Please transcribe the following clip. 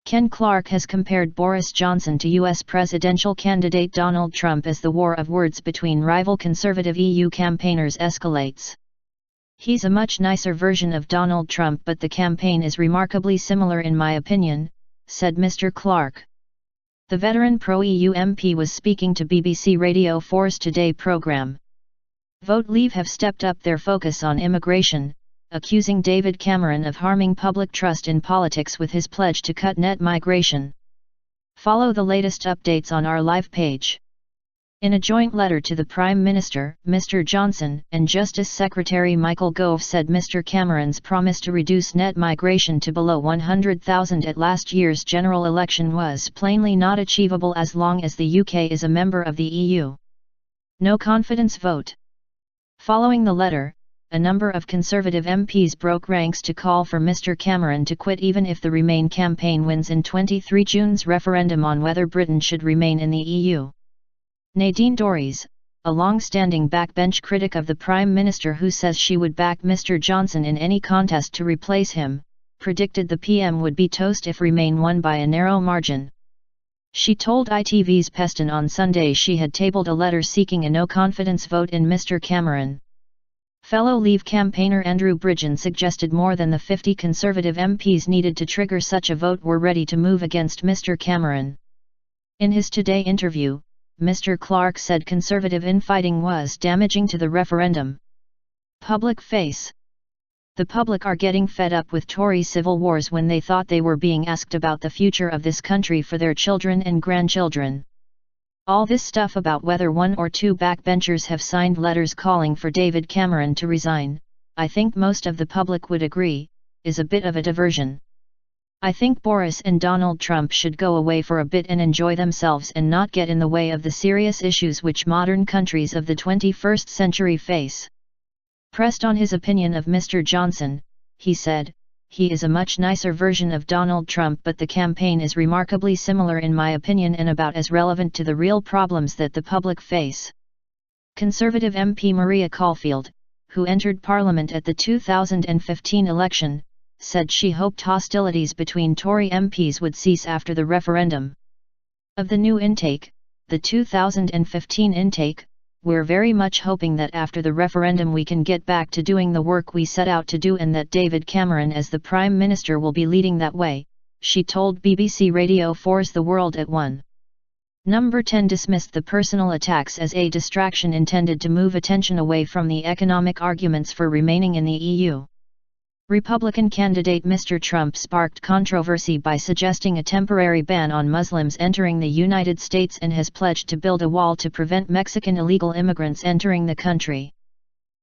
Ken Clarke has compared Boris Johnson to US presidential candidate Donald Trump as the war of words between rival Conservative EU campaigners escalates. He's a much nicer version of Donald Trump, but the campaign is remarkably similar in my opinion, said Mr Clarke. The veteran pro-EU MP was speaking to BBC Radio 4's Today programme. Vote Leave have stepped up their focus on immigration, accusing David Cameron of harming public trust in politics with his pledge to cut net migration. Follow the latest updates on our live page. In a joint letter to the Prime Minister, Mr Johnson, and Justice Secretary Michael Gove said Mr Cameron's promise to reduce net migration to below 100,000 at last year's general election was plainly not achievable as long as the UK is a member of the EU. No confidence vote. Following the letter, a number of Conservative MPs broke ranks to call for Mr Cameron to quit even if the Remain campaign wins in 23 June's referendum on whether Britain should remain in the EU. Nadine Dorries, a long-standing backbench critic of the Prime Minister who says she would back Mr Johnson in any contest to replace him, predicted the PM would be toast if Remain won by a narrow margin. She told ITV's Peston on Sunday she had tabled a letter seeking a no-confidence vote in Mr Cameron. Fellow Leave campaigner Andrew Bridgen suggested more than the 50 Conservative MPs needed to trigger such a vote were ready to move against Mr Cameron. In his Today interview, Mr Clarke said Conservative infighting was damaging to the referendum. Public face. The public are getting fed up with Tory civil wars when they thought they were being asked about the future of this country for their children and grandchildren. All this stuff about whether one or two backbenchers have signed letters calling for David Cameron to resign, I think most of the public would agree, is a bit of a diversion. I think Boris and Donald Trump should go away for a bit and enjoy themselves and not get in the way of the serious issues which modern countries of the 21st century face. Pressed on his opinion of Mr Johnson, he said, "He is a much nicer version of Donald Trump, but the campaign is remarkably similar in my opinion and about as relevant to the real problems that the public face." Conservative MP Maria Caulfield, who entered Parliament at the 2015 election, said she hoped hostilities between Tory MPs would cease after the referendum. Of the new intake, the 2015 intake, "We're very much hoping that after the referendum we can get back to doing the work we set out to do and that David Cameron as the Prime Minister will be leading that way," she told BBC Radio 4's The World at 1. Number 10 dismissed the personal attacks as a distraction intended to move attention away from the economic arguments for remaining in the EU. Republican candidate Mr Trump sparked controversy by suggesting a temporary ban on Muslims entering the United States and has pledged to build a wall to prevent Mexican illegal immigrants entering the country.